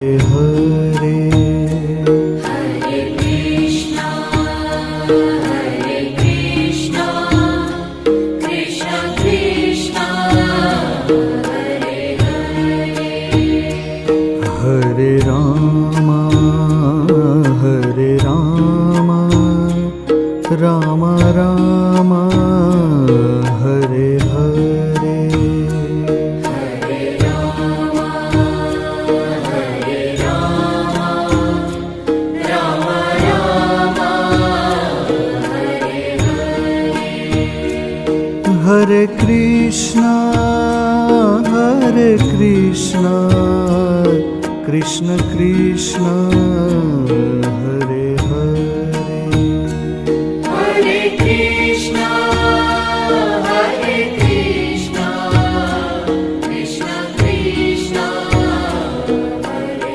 Hare Hare Krishna Krishna Krishna Hare Hare Hare Rama Ram Ram Hare Hare Hare Ram Ram Ram Hare Hare Hare Krishna Krishna Krishna Hare